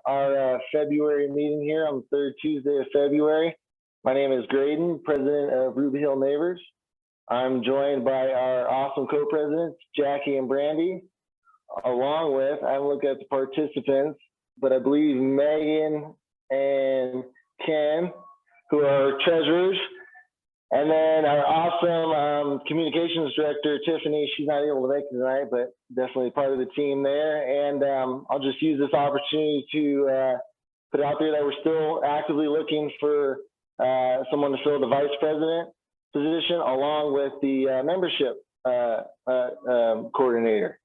our February meeting here on the third Tuesday of February. My name is Graydon, president of Ruby Hill Neighbors. I'm joined by our awesome co-presidents, Jackie and Brandy, along with, I haven't looked at the participants, but I believe Megan and Ken, who are treasurers. And then our awesome communications director, Tiffany, she's not able to make it tonight, but definitely part of the team there. And I'll just use this opportunity to put out there that we're still actively looking for someone to fill the vice president position along with the membership coordinator.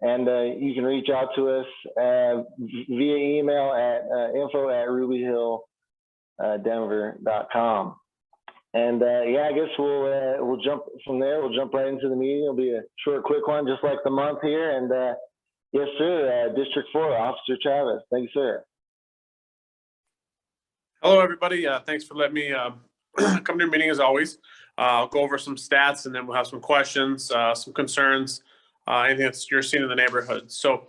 And you can reach out to us via email at info@rubyhilldenver.com. And yeah, I guess we'll jump from there. We'll jump right into the meeting. It'll be a short, quick one, just like the month here. And yes, sir, District 4, Officer Chavez. Thank you, sir. Hello, everybody. Thanks for letting me come to your meeting as always. I'll go over some stats and then we'll have some questions, some concerns, anything that you're seeing in the neighborhood. So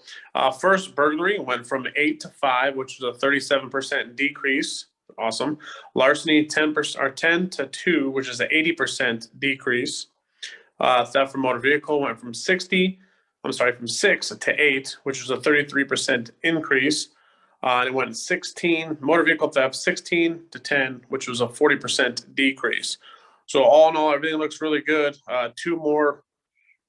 first, burglary went from 8 to 5, which was a 37% decrease. Awesome. Larceny 10% or 10 to 2, which is an 80% decrease. Theft from motor vehicle went from 6 to 8, which was a 33% increase. And it went 16 motor vehicle theft 16 to 10, which was a 40% decrease. So all in all, everything looks really good. 2 more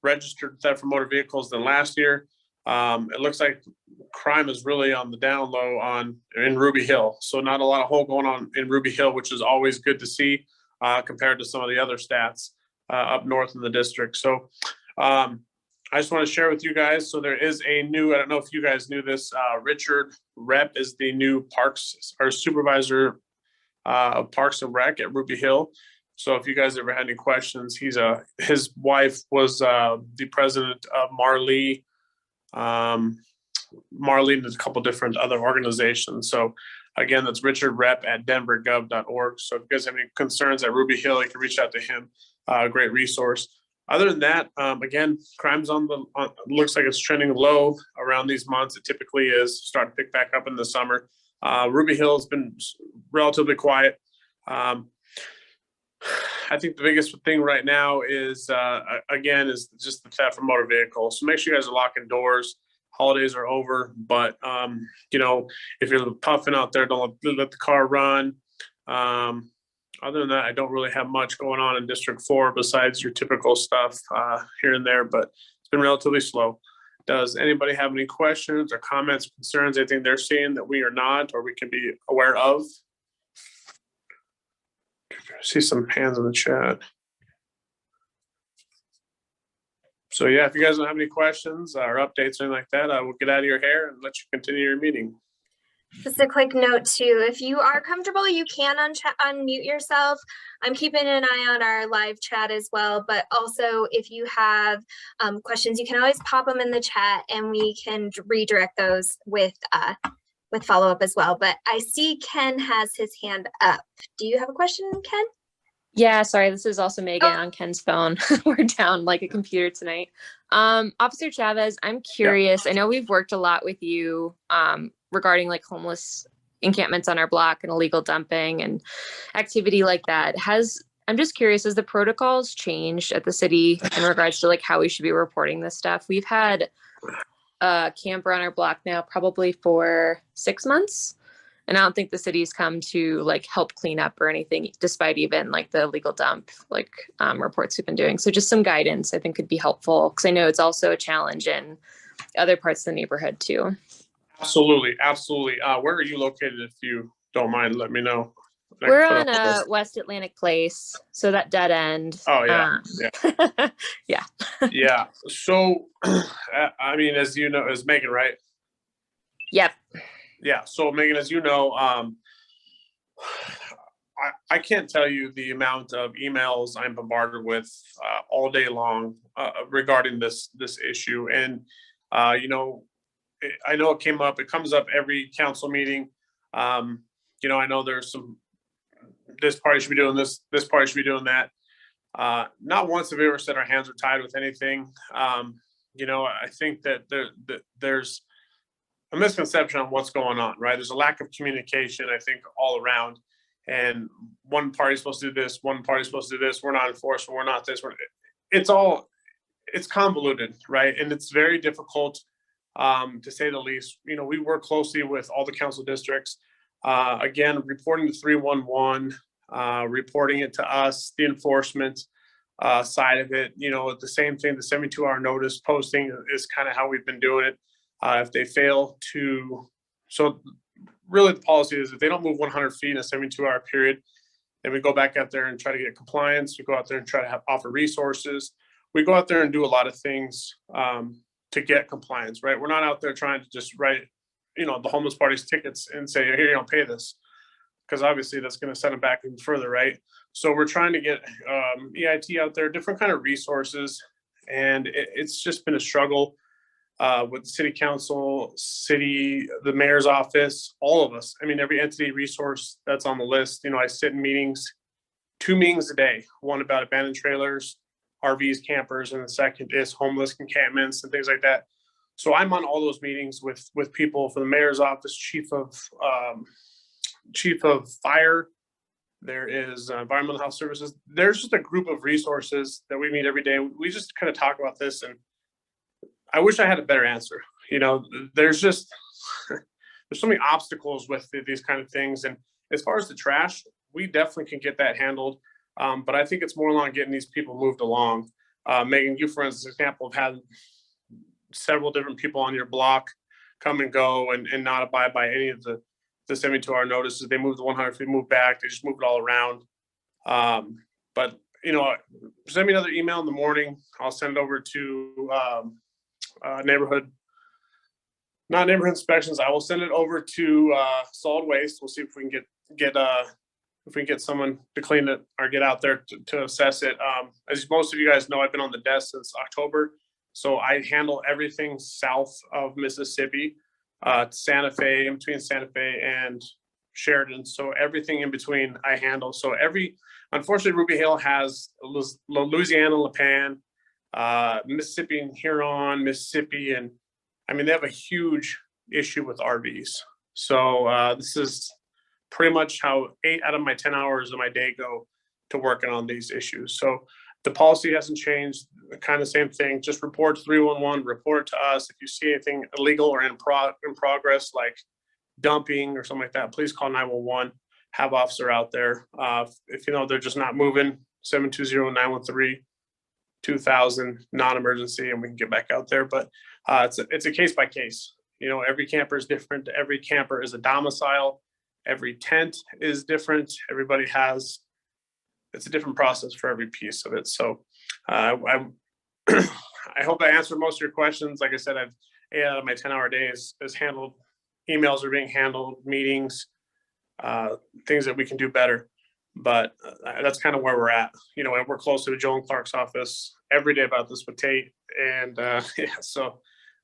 registered theft from motor vehicles than last year. It looks like crime is really on the down low in Ruby Hill. So not a lot of hole going on in Ruby Hill, which is always good to see compared to some of the other stats up north in the district. So I just want to share with you guys. So there is a new, I don't know if you guys knew this, Richard Rep is the new parks or supervisor of Parks and Rec at Ruby Hill. So if you guys ever had any questions, his wife was the president of Marley and a couple different other organizations. So again, that's Richard Rep at denvergov.org. So if you guys have any concerns at Ruby Hill, you can reach out to him. Great resource. Other than that, again, crime's looks like it's trending low around these months. It typically is starting to pick back up in the summer. Ruby Hill has been relatively quiet. I think the biggest thing right now is, again, is just the theft from motor vehicles. So make sure you guys are locking doors. Holidays are over, but, you know, if you're puffing out there, don't let the car run. Other than that, I don't really have much going on in District 4 besides your typical stuff here and there, but it's been relatively slow. Does anybody have any questions or comments, concerns, anything they're seeing that we are not or we can be aware of? I see some hands in the chat. So yeah, if you guys don't have any questions or updates or anything like that, I will get out of your hair and let you continue your meeting. Just a quick note too, if you are comfortable, you can unmute yourself. I'm keeping an eye on our live chat as well, but also if you have questions, you can always pop them in the chat and we can redirect those with follow-up as well. But I see Ken has his hand up. Do you have a question, Ken? Yeah, sorry, this is also Megan on Ken's phone. We're down like a computer tonight. Officer Chavez, I'm curious. I know we've worked a lot with you regarding like homeless encampments on our block and illegal dumping and activity like that. I'm just curious, has the protocols changed at the city in regards to like how we should be reporting this stuff? We've had a camper on our block now probably for 6 months. And I don't think the city's come to like help clean up or anything, despite even like the illegal dump like reports we've been doing. So just some guidance I think could be helpful because I know it's also a challenge in other parts of the neighborhood too. Absolutely, absolutely. Where are you located? If you don't mind, let me know. We're on West Atlantic Place, so that dead end. Oh yeah, yeah, yeah, yeah. So, I mean, as you know, as Megan, right? Yep. Yeah. So Megan, as you know, I can't tell you the amount of emails I'm bombarded with all day long regarding this issue, and you know, I know it comes up every council meeting. You know, I know there's this party should be doing this party should be doing that. Not once have we ever said our hands are tied with anything. You know, I think that there's a misconception on what's going on, right? There's a lack of communication, I think, all around. And one party's supposed to do this, one party's supposed to do this. We're not enforcement, we're not this. It's convoluted, right? And it's very difficult, to say the least. You know, we work closely with all the council districts. Again, reporting to 311, reporting it to us, the enforcement side of it. You know, the same thing, the 72-hour notice posting is kind of how we've been doing it. If they fail to, so really the policy is if they don't move 100 feet in a 72-hour period, then we go back out there and try to get compliance. We go out there and try to offer resources. We go out there and do a lot of things to get compliance, right? We're not out there trying to just write, you know, the homeless party's tickets and say, here, you don't pay this, because obviously that's going to send them back even further, right? So we're trying to get EIT out there, different kind of resources, and it's just been a struggle with the city council, the mayor's office, all of us. I mean, every entity resource that's on the list. You know, I sit in meetings, 2 meetings a day, one about abandoned trailers, RVs, campers, and the second is homeless encampments and things like that. So I'm on all those meetings with people from the mayor's office, chief of fire. There is environmental health services. There's just a group of resources that we meet every day. We just kind of talk about this, and I wish I had a better answer. You know, there's just there's so many obstacles with these kind of things. And as far as the trash, we definitely can get that handled. But I think it's more along getting these people moved along. Megan, you, for instance, example, have had several different people on your block come and go and not abide by any of the 72-hour notices. They move the 100 feet, move back. They just move it all around. But, you know, send me another email in the morning. I'll send it over to not neighborhood inspections. I will send it over to solid waste. We'll see if we can get someone to clean it or get out there to assess it. As most of you guys know, I've been on the desk since October. So I handle everything south of Mississippi, Santa Fe, in between Santa Fe and Sheridan. So everything in between I handle. So unfortunately, Ruby Hill has Louisiana, La Pan, Mississippi and Huron, Mississippi. And I mean, they have a huge issue with RVs. So this is pretty much how 8 out of my 10 hours of my day go to working on these issues. So the policy hasn't changed, kind of same thing. Just report to 311, report it to us. If you see anything illegal or in progress, like dumping or something like that, please call 911, have officer out there. If you know they're just not moving, 720-913-2000, non-emergency, and we can get back out there. But it's a case by case. You know, every camper is different. Every camper is a domicile. Every tent is different. It's a different process for every piece of it. So I hope I answered most of your questions. Like I said, 8 out of my 10-hour days is handled. Emails are being handled, meetings, things that we can do better. But that's kind of where we're at. You know, I work closely with Joel and Clark's office every day about this with Tate. And so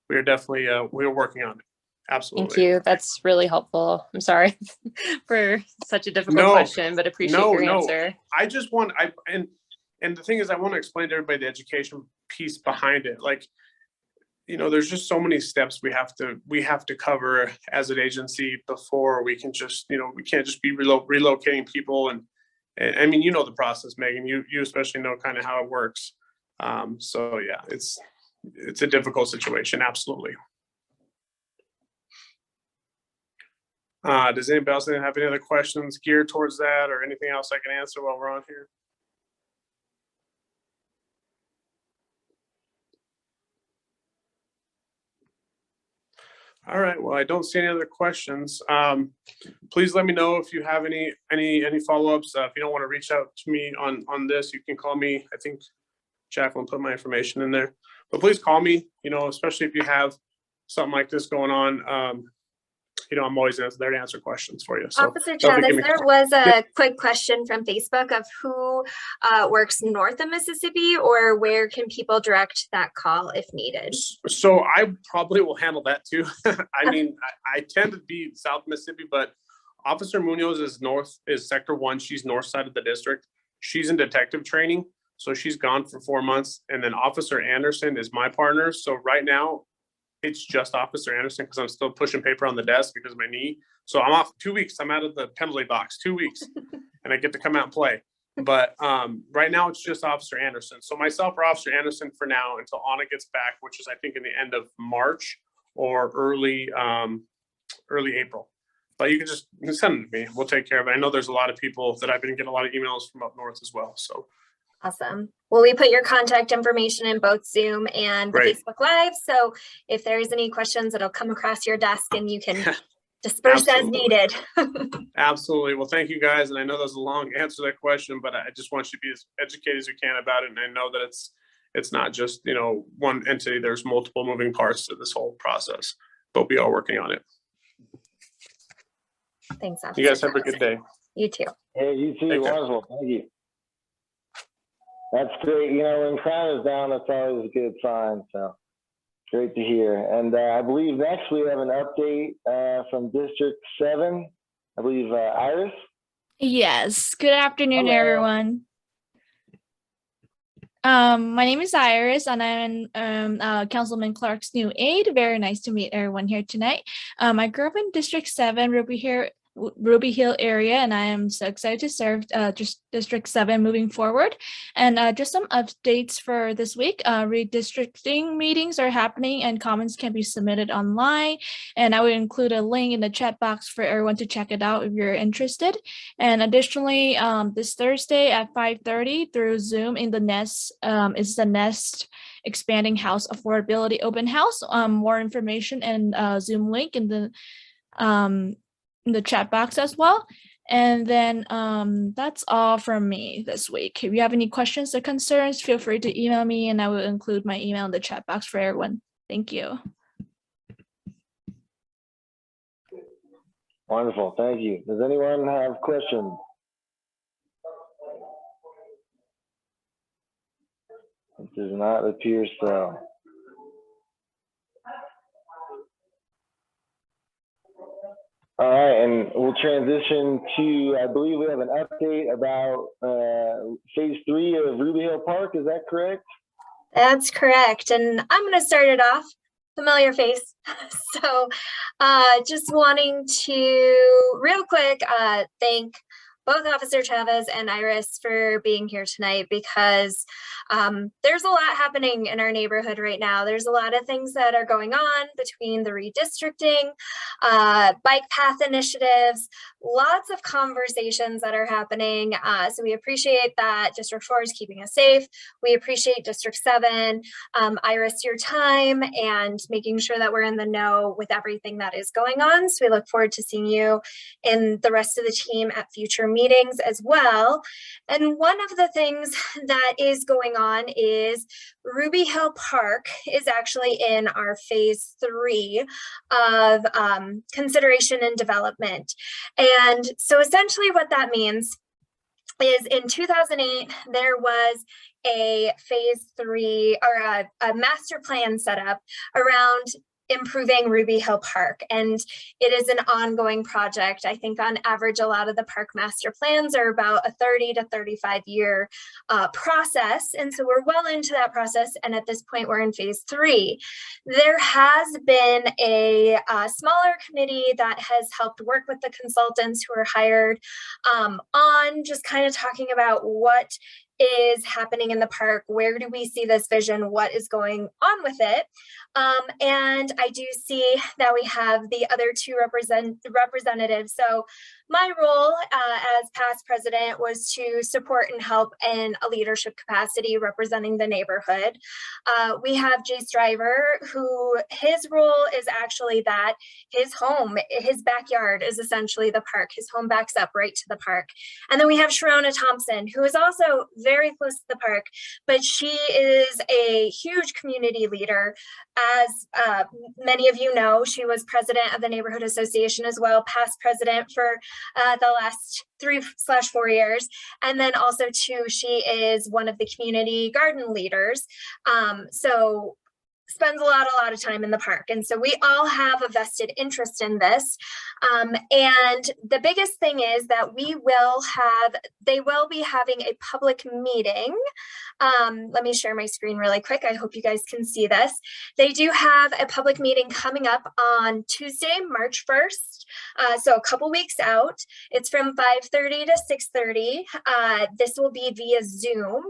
we are definitely, we're working on it. Absolutely. Thank you. That's really helpful. I'm sorry for such a difficult question, but appreciate your answer. I just want, and the thing is, I want to explain to everybody the education piece behind it. Like, you know, there's just so many steps we have to cover as an agency before we can just, you know, we can't just be relocating people. And I mean, you know, the process, Megan, you especially know kind of how it works. So yeah, it's a difficult situation. Absolutely. Does anybody else have any other questions geared towards that or anything else I can answer while we're on here? All right, well, I don't see any other questions. Please let me know if you have any follow-ups. If you don't want to reach out to me on this, you can call me. I think Jacqueline put my information in there, but please call me, you know, especially if you have something like this going on. You know, I'm always there to answer questions for you. So, Officer Chavez, there was a quick question from Facebook of who works north of Mississippi, or where can people direct that call if needed? So I probably will handle that too. I mean, I tend to be South Mississippi, but Officer Munoz is Sector 1. She's north side of the district. She's in detective training, so she's gone for 4 months. And then Officer Anderson is my partner. So right now, it's just Officer Anderson because I'm still pushing paper on the desk because of my knee. So I'm off 2 weeks. I'm out of the penalty box 2 weeks and I get to come out and play. But right now it's just Officer Anderson. So myself or Officer Anderson for now until Anna gets back, which is I think in the end of March or early April. But you can just send them to me. We'll take care of it. I know there's a lot of people that I've been getting a lot of emails from up north as well. So awesome. Well, we put your contact information in both Zoom and the Great. Facebook Live. So if there's any questions, it'll come across your desk and you can disperse as needed. Absolutely. Well, thank you guys. And I know there's a long answer to that question, but I just want you to be as educated as you can about it. And I know that it's not just, one entity. There's multiple moving parts to this whole process, but we are working on it. Thanks, You guys have a good day. You too. Hey, you too. Wonderful. Thank you. That's great. When crime is down, that's always a good sign. So great to hear. And I believe next we have an update from District 7. I believe Iris. Yes. Good afternoon, Hello. everyone. My name is Iris, and I'm Councilman Clark's new aide. Very nice to meet everyone here tonight. I grew up in District 7, Ruby Hill area, and I am so excited to serve just District 7 moving forward. And just some updates for this week. Redistricting meetings are happening and comments can be submitted online. And I will include a link in the chat box for everyone to check it out if you're interested. And additionally, this Thursday at 5:30 through Zoom in the Nest is the Nest Expanding House Affordability Open House. More information and Zoom link in the chat box as well. And then that's all from me this week. If you have any questions or concerns, feel free to email me and I will include my email in the chat box for everyone. Thank you. Wonderful. Thank you. Does anyone have questions? It does not appear so. All right, and we'll transition to, I believe we have an update about phase 3 of Ruby Hill Park. Is that correct? That's correct. And I'm going to start it off. Familiar face. So just wanting to real quick thank both Officer Chavez and Iris for being here tonight because there's a lot happening in our neighborhood right now. There's a lot of things that are going on between the redistricting, bike path initiatives, lots of conversations that are happening. So we appreciate that District 4 is keeping us safe. We appreciate District 7, Iris, your time and making sure that we're in the know with everything that is going on. So we look forward to seeing you and the rest of the team at future meetings as well. And one of the things that is going on is Ruby Hill Park is actually in our phase 3 of consideration and development. And so essentially what that means is in 2008, there was a phase 3 or a master plan set up around improving Ruby Hill Park. And it is an ongoing project. I think on average, a lot of the park master plans are about a 30 to 35 year process. And so we're well into that process. And at this point, we're in phase 3. There has been a smaller committee that has helped work with the consultants who are hired on just kind of talking about what is happening in the park, where do we see this vision, what is going on with it. And I do see that we have the other two representatives. So my role as past president was to support and help in a leadership capacity representing the neighborhood. We have Jace Driver, who his role is actually that his home, his backyard is essentially the park. His home backs up right to the park. And then we have Sharona Thompson, who is also very close to the park, but she is a huge community leader. As many of you know, she was president of the neighborhood association as well, past president for the last 3/4 years. And then also too, she is one of the community garden leaders. So spends a lot of time in the park. And so we all have a vested interest in this. And the biggest thing is that they will be having a public meeting. Let me share my screen really quick. I hope you guys can see this. They do have a public meeting coming up on Tuesday, March 1st. So a couple weeks out. It's from 5:30 to 6:30. This will be via Zoom.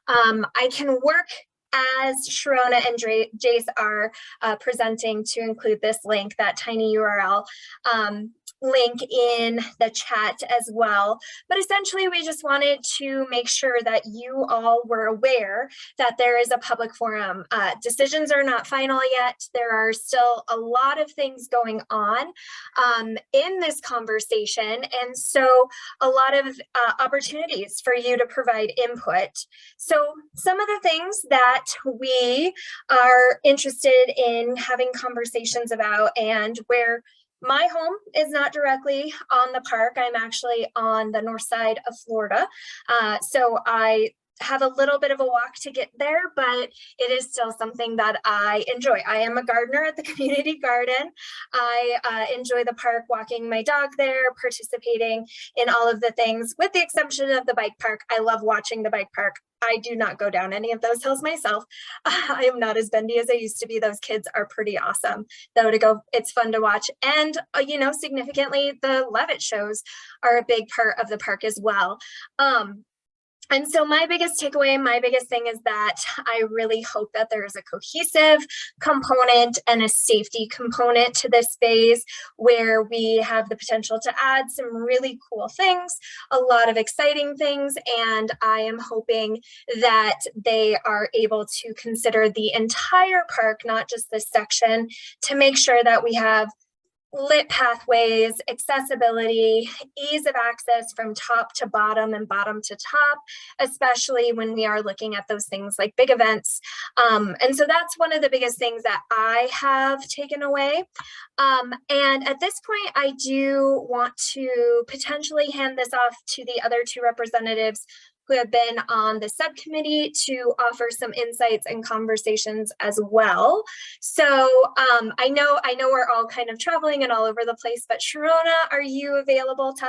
I can work as Sharona and Jace are presenting to include this link, that tiny URL link in the chat as well. But essentially, we just wanted to make sure that you all were aware that there is a public forum. Decisions are not final yet. There are still a lot of things going on in this conversation. And so a lot of opportunities for you to provide input. So some of the things that we are interested in having conversations about, and where my home is not directly on the park. I'm actually on the north side of Florida. So I have a little bit of a walk to get there, but it is still something that I enjoy. I am a gardener at the community garden. I enjoy the park, walking my dog there, participating in all of the things, with the exception of the bike park. I love watching the bike park. I do not go down any of those hills myself. I am not as bendy as I used to be. Those kids are pretty awesome, though, to go. It's fun to watch. And, you know, significantly, the Levitt shows are a big part of the park as well. And so my biggest takeaway, my biggest thing is that I really hope that there is a cohesive component and a safety component to this phase, where we have the potential to add some really cool things, a lot of exciting things, and I am hoping that they are able to consider the entire park, not just this section, to make sure that we have lit pathways, accessibility, ease of access from top to bottom and bottom to top, especially when we are looking at those things like big events. And so that's one of the biggest things that I have taken away. And at this point, I do want to potentially hand this off to the other two representatives who have been on the subcommittee to offer some insights and conversations as well. So I know we're all kind of traveling and all over the place, but Sharona, are you available to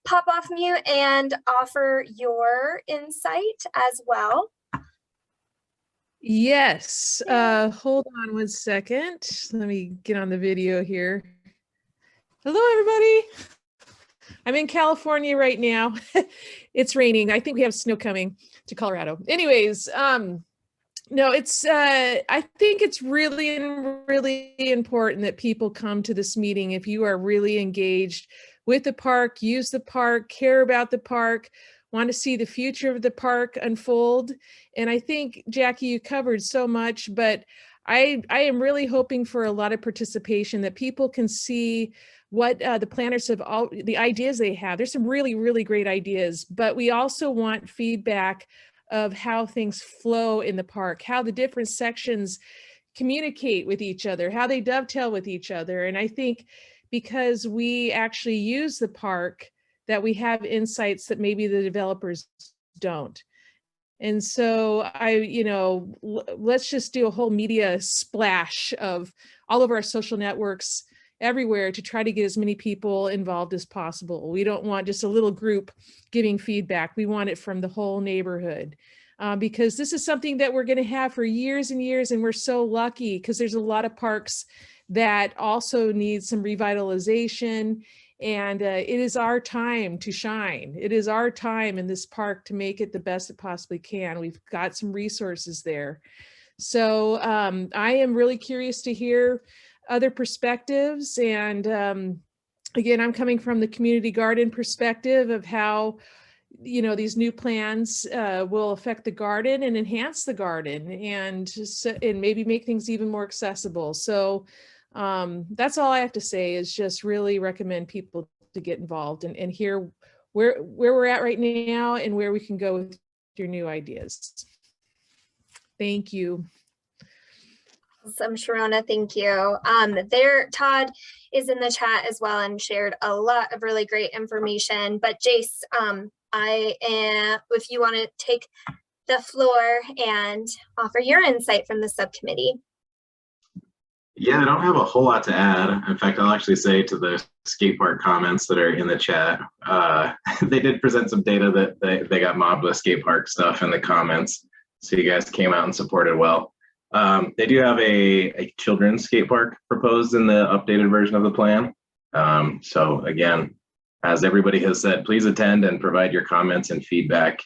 pop off mute and offer your insight as well? Yes. Hold on one second. Let me get on the video here. Hello, everybody. I'm in California right now. It's raining. I think we have snow coming to Colorado. Anyways, no, it's, I think it's really, really important that people come to this meeting if you are really engaged with the park, use the park, care about the park, want to see the future of the park unfold. And I think, Jackie, you covered so much, but I am really hoping for a lot of participation, that people can see what the planners have, all the ideas they have. There's some really, really great ideas, but we also want feedback of how things flow in the park, how the different sections communicate with each other, how they dovetail with each other. And I think because we actually use the park, that we have insights that maybe the developers don't. And so let's just do a whole media splash of all of our social networks everywhere to try to get as many people involved as possible. We don't want just a little group giving feedback. We want it from the whole neighborhood, because this is something that we're going to have for years and years. And we're so lucky because there's a lot of parks that also need some revitalization. And it is our time to shine. It is our time in this park to make it the best it possibly can. We've got some resources there. So I am really curious to hear other perspectives. And again, I'm coming from the community garden perspective of how, these new plans will affect the garden and enhance the garden, and maybe make things even more accessible. So that's all I have to say, is just really recommend people to get involved and hear where we're at right now and where we can go with your new ideas. Thank you. Awesome, Sharona, thank you. Todd is in the chat as well and shared a lot of really great information. But Jace, if you want to take the floor and offer your insight from the subcommittee. Yeah, I don't have a whole lot to add. In fact, I'll actually say to the skate park comments that are in the chat, they did present some data that they got mobbed with skate park stuff in the comments. So you guys came out and supported well. They do have a children's skate park proposed in the updated version of the plan. So again, as everybody has said, please attend and provide your comments and feedback.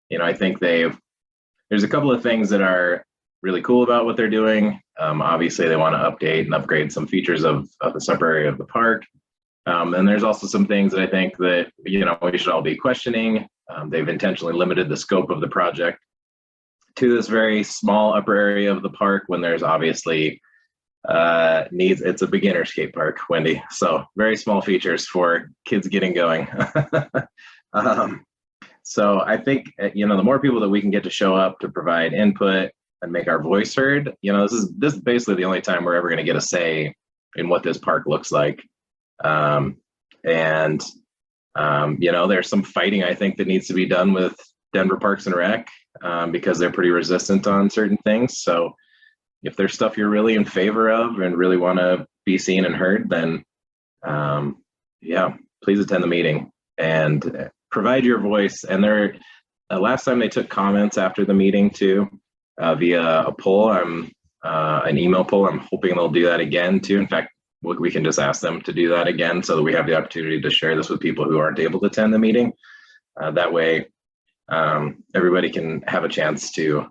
You know, I think there's a couple of things that are really cool about what they're doing. Obviously, they want to update and upgrade some features of this upper area of the park. And there's also some things that I think that, you know, we should all be questioning. They've intentionally limited the scope of the project to this very small upper area of the park when there's obviously needs. It's a beginner skate park, Wendy. So very small features for kids getting going. So I think, you know, the more people that we can get to show up to provide input and make our voice heard, you know, this is basically the only time we're ever going to get a say in what this park looks like. You know, there's some fighting I think that needs to be done with Denver Parks and Rec because they're pretty resistant on certain things. So if there's stuff you're really in favor of and really want to be seen and heard, then yeah, please attend the meeting and provide your voice. And last time they took comments after the meeting too, via a poll, an email poll. I'm hoping they'll do that again too. In fact, we can just ask them to do that again so that we have the opportunity to share this with people who aren't able to attend the meeting. That way, everybody can have a chance to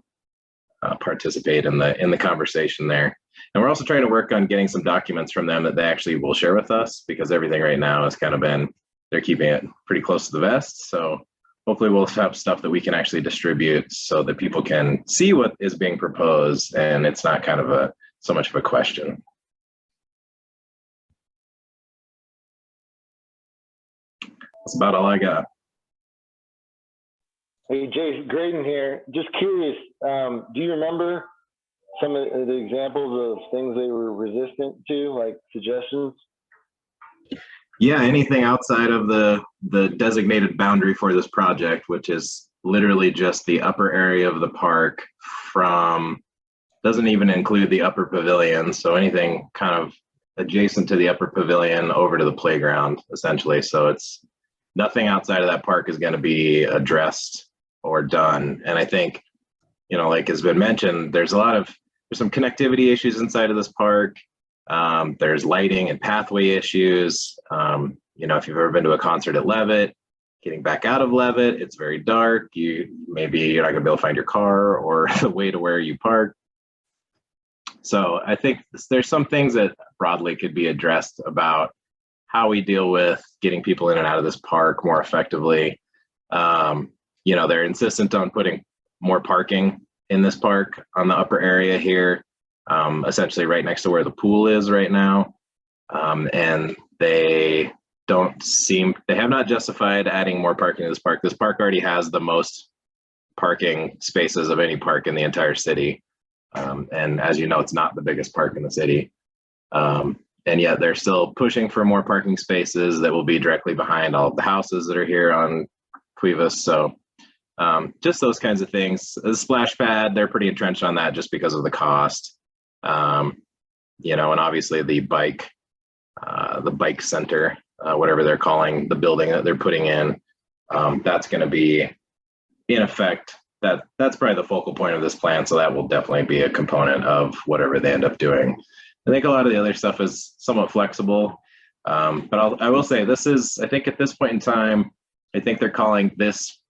participate in the conversation there. And we're also trying to work on getting some documents from them that they actually will share with us, because everything right now has kind of been, they're keeping it pretty close to the vest. So hopefully we'll have stuff that we can actually distribute so that people can see what is being proposed and it's not kind of so much of a question. That's about all I got. Hey, Jason Graydon here. Just curious, do you remember some of the examples of things they were resistant to, like suggestions? Yeah, anything outside of the designated boundary for this project, which is literally just the upper area of the park doesn't even include the upper pavilion. So anything kind of adjacent to the upper pavilion over to the playground, essentially. So it's nothing outside of that park is going to be addressed or done. And I think, you know, like has been mentioned, there's some connectivity issues inside of this park. There's lighting and pathway issues. You know, if you've ever been to a concert at Levitt, getting back out of Levitt, it's very dark. You're not gonna be able to find your car or the way to where you park. So I think there's some things that broadly could be addressed about how we deal with getting people in and out of this park more effectively. You know, they're insistent on putting more parking in this park on the upper area here, essentially right next to where the pool is right now. And they have not justified adding more parking to this park. This park already has the most parking spaces of any park in the entire city. And as you know, it's not the biggest park in the city. And yet they're still pushing for more parking spaces that will be directly behind all of the houses that are here on Cuevas. So just those kinds of things. The splash pad, they're pretty entrenched on that just because of the cost. You know, and obviously the bike center, whatever they're calling the building that they're putting in, that's going to be in effect, that's probably the focal point of this plan. So that will definitely be a component of whatever they end up doing. I think a lot of the other stuff is somewhat flexible. But I will say I think at this point in time, I think they're calling this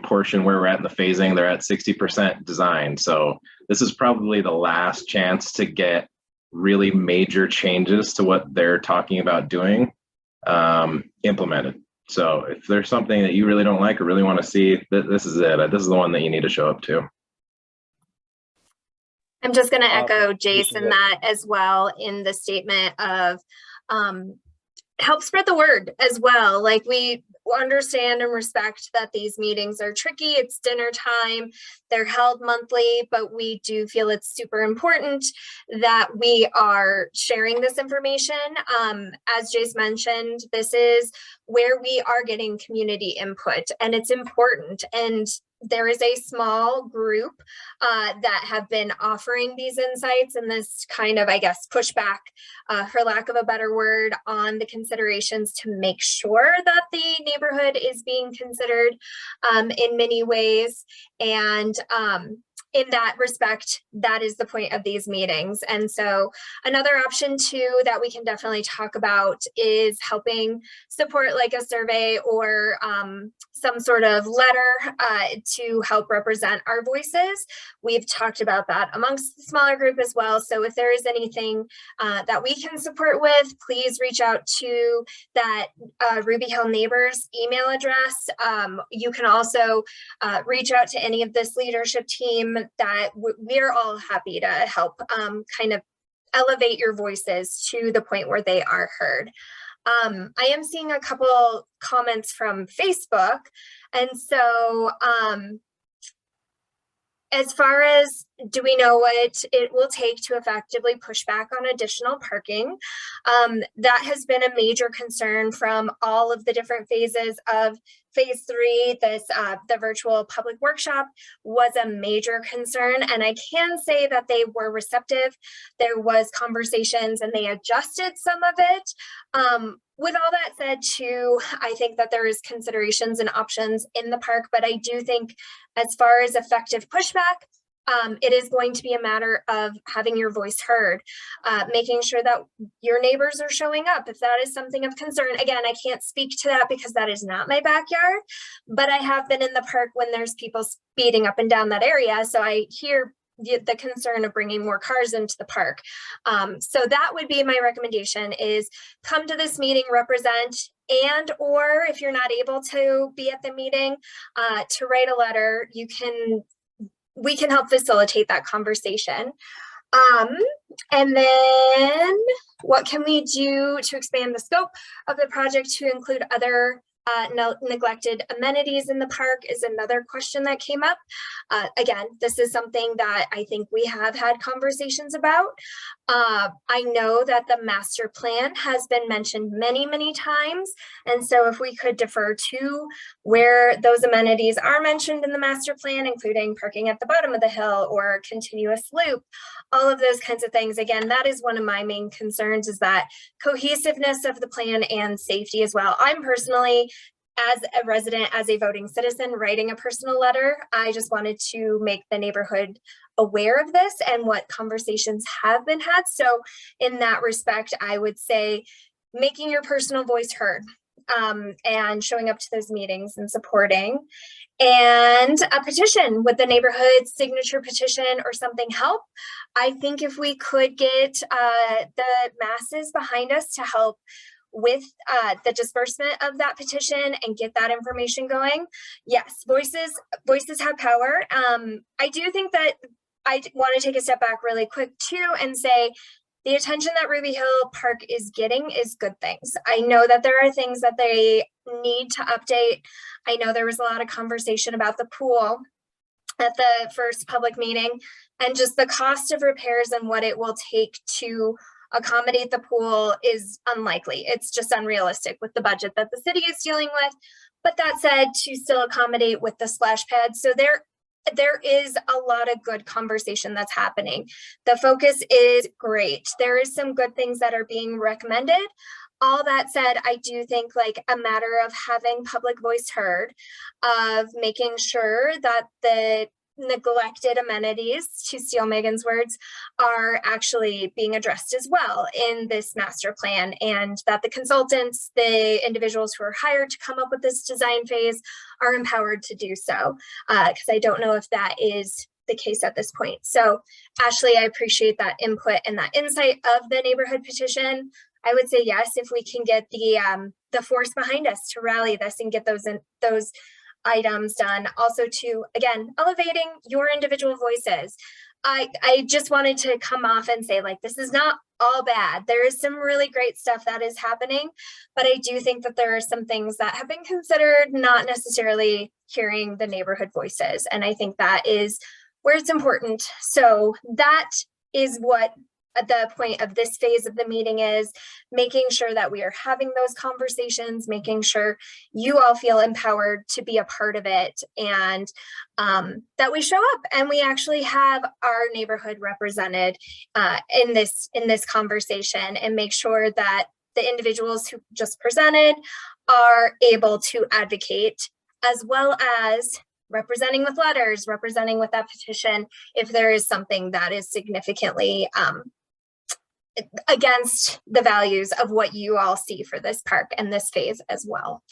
portion where we're at in the phasing, they're at 60% design. So this is probably the last chance to get really major changes to what they're talking about doing implemented. So if there's something that you really don't like or really want to see, this is it. This is the one that you need to show up to. I'm just going to echo Jason that as well in the statement of help spread the word as well. Like, we understand and respect that these meetings are tricky. It's dinner time. They're held monthly, but we do feel it's super important that we are sharing this information. As Jace mentioned, this is where we are getting community input, and it's important. And there is a small group that have been offering these insights and this kind of, I guess, pushback, for lack of a better word, on the considerations to make sure that the neighborhood is being considered in many ways. And in that respect, that is the point of these meetings. And so another option too that we can definitely talk about is helping support like a survey or some sort of letter to help represent our voices. We've talked about that amongst the smaller group as well. So if there is anything that we can support with, please reach out to that Ruby Hill Neighbors email address. You can also reach out to any of this leadership team that we're all happy to help kind of elevate your voices to the point where they are heard. I am seeing a couple comments from Facebook. And so as far as do we know what it will take to effectively push back on additional parking? That has been a major concern from all of the different phases of phase 3. This the virtual public workshop was a major concern, and I can say that they were receptive. There was conversations and they adjusted some of it. With all that said too, I think that there is considerations and options in the park, but I do think as far as effective pushback, it is going to be a matter of having your voice heard, making sure that your neighbors are showing up if that is something of concern. Again, I can't speak to that because that is not my backyard, but I have been in the park when there's people speeding up and down that area. So I hear the concern of bringing more cars into the park. So that would be my recommendation is come to this meeting, represent, and or if you're not able to be at the meeting, to write a letter, we can help facilitate that conversation. And then what can we do to expand the scope of the project to include other neglected amenities in the park is another question that came up. Again, this is something that I think we have had conversations about. I know that the master plan has been mentioned many, many times. And so if we could defer to where those amenities are mentioned in the master plan, including parking at the bottom of the hill or continuous loop, all of those kinds of things. Again, that is one of my main concerns is that cohesiveness of the plan and safety as well. I'm personally, as a resident, as a voting citizen, writing a personal letter. I just wanted to make the neighborhood aware of this and what conversations have been had. So in that respect, I would say making your personal voice heard and showing up to those meetings and supporting. And a petition with the neighborhood signature petition or something help. I think if we could get the masses behind us to help with the disbursement of that petition and get that information going. Yes, voices have power. I do think that I want to take a step back really quick too and say the attention that Ruby Hill Park is getting is good things. I know that there are things that they need to update. I know there was a lot of conversation about the pool at the first public meeting and just the cost of repairs and what it will take to accommodate the pool is unlikely. It's just unrealistic with the budget that the city is dealing with. But that said, to still accommodate with the splash pad. So there is a lot of good conversation that's happening. The focus is great. There is some good things that are being recommended. All that said, I do think like a matter of having public voice heard, of making sure that the neglected amenities, to steal Megan's words, are actually being addressed as well in this master plan, and that the consultants, the individuals who are hired to come up with this design phase are empowered to do so, because I don't know if that is the case at this point. So Ashley, I appreciate that input and that insight of the neighborhood petition. I would say yes, if we can get the force behind us to rally this and get those items done. Also to, again, elevating your individual voices. I just wanted to come off and say, like, this is not all bad. There is some really great stuff that is happening, but I do think that there are some things that have been considered not necessarily hearing the neighborhood voices. And I think that is where it's important. So that is what the point of this phase of the meeting is making sure that we are having those conversations, making sure you all feel empowered to be a part of it, and that we show up and we actually have our neighborhood represented in this conversation, and make sure that the individuals who just presented are able to advocate, as well as representing with letters, representing with that petition, if there is something that is significantly against the values of what you all see for this park and this phase as well.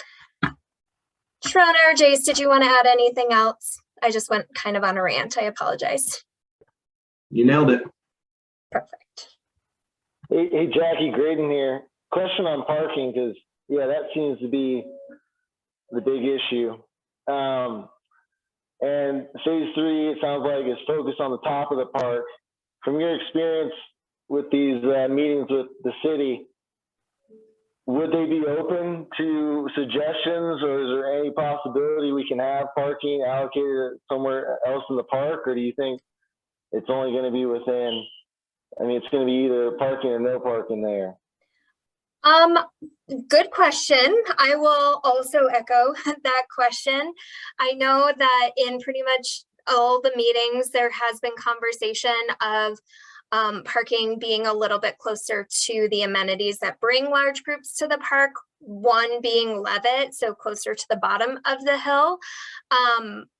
Sharon or Jace, did you want to add anything else? I just went kind of on a rant. I apologize. You nailed it. Perfect. Hey, Jackie, Graydon here. Question on parking, because yeah, that seems to be the big issue. And phase 3, it sounds like, is focused on the top of the park. From your experience with these meetings with the city, would they be open to suggestions, or is there any possibility we can have parking allocated somewhere else in the park, or do you think it's only going to be within, I mean, it's going to be either parking or no parking there? Good question. I will also echo that question. I know that in pretty much all the meetings, there has been conversation of parking being a little bit closer to the amenities that bring large groups to the park, one being Levitt, so closer to the bottom of the hill.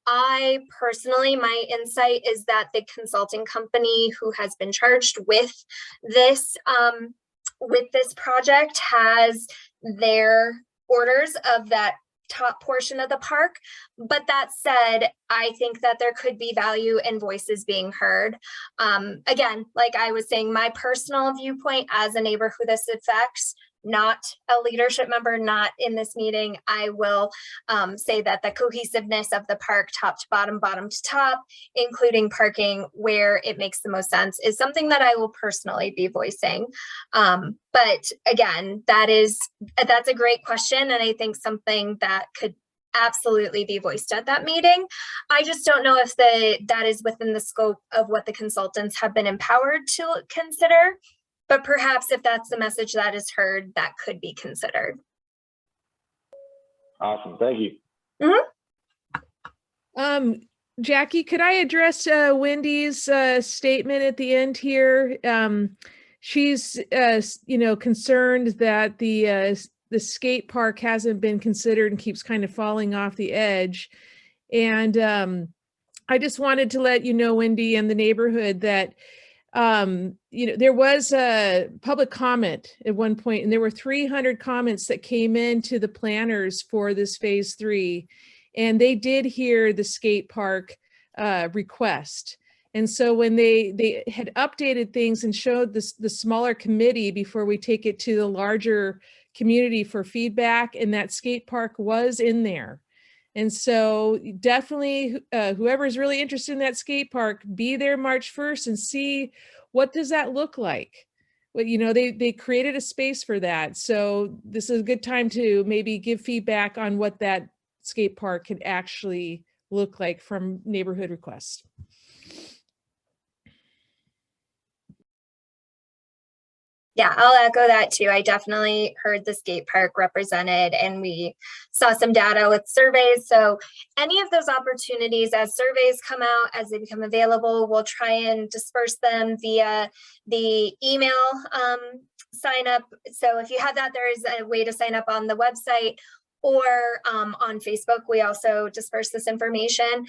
I personally, my insight is that the consulting company who has been charged with this project has their orders of that top portion of the park. But that said, I think that there could be value in voices being heard. Again, like I was saying, my personal viewpoint as a neighbor who this affects, not a leadership member, not in this meeting, I will say that the cohesiveness of the park, top to bottom, bottom to top, including parking where it makes the most sense, is something that I will personally be voicing. But again, that's a great question, and I think something that could absolutely be voiced at that meeting. I just don't know if that is within the scope of what the consultants have been empowered to consider. But perhaps if that's the message that is heard, that could be considered. Awesome, thank you. Mm-hmm. Jackie, could I address Wendy's statement at the end here? She's, concerned that the skate park hasn't been considered and keeps kind of falling off the edge. And I just wanted to let you know, Wendy, and the neighborhood that there was a public comment at one point, and there were 300 comments that came into the planners for this phase 3, and they did hear the skate park request. And so when they had updated things and showed the smaller committee before we take it to the larger community for feedback, and that skate park was in there. And so definitely whoever's really interested in that skate park, be there March 1st and see what does that look like. Well, they created a space for that. So this is a good time to maybe give feedback on what that skate park could actually look like from neighborhood requests. Yeah, I'll echo that too. I definitely heard the skate park represented, and we saw some data with surveys. So any of those opportunities, as surveys come out, as they become available, we'll try and disperse them via the email sign up. So if you have that, there is a way to sign up on the website or on Facebook. We also disperse this information.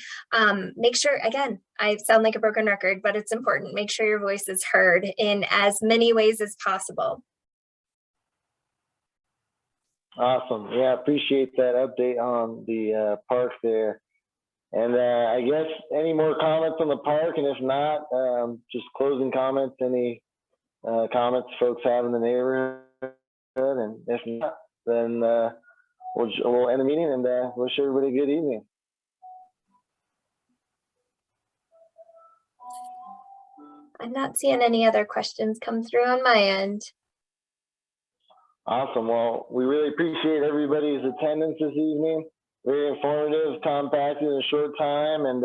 Make sure, again, I sound like a broken record, but it's important. Make sure your voice is heard in as many ways as possible. Awesome. Yeah, appreciate that update on the park there. And I guess any more comments on the park? And if not, just closing comments, any comments folks have in the neighborhood? And if not, then we'll end the meeting and wish everybody a good evening. I'm not seeing any other questions come through on my end. Awesome. Well, we really appreciate everybody's attendance this evening. Very informative, compacted in a short time, and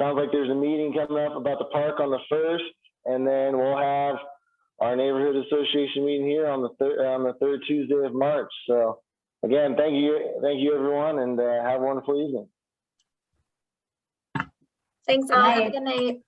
sounds like there's a meeting coming up about the park on the 1st, and then we'll have our neighborhood association meeting here on the third Tuesday of March. So again, thank you everyone, and have a wonderful evening. Thanks all. Have a good night.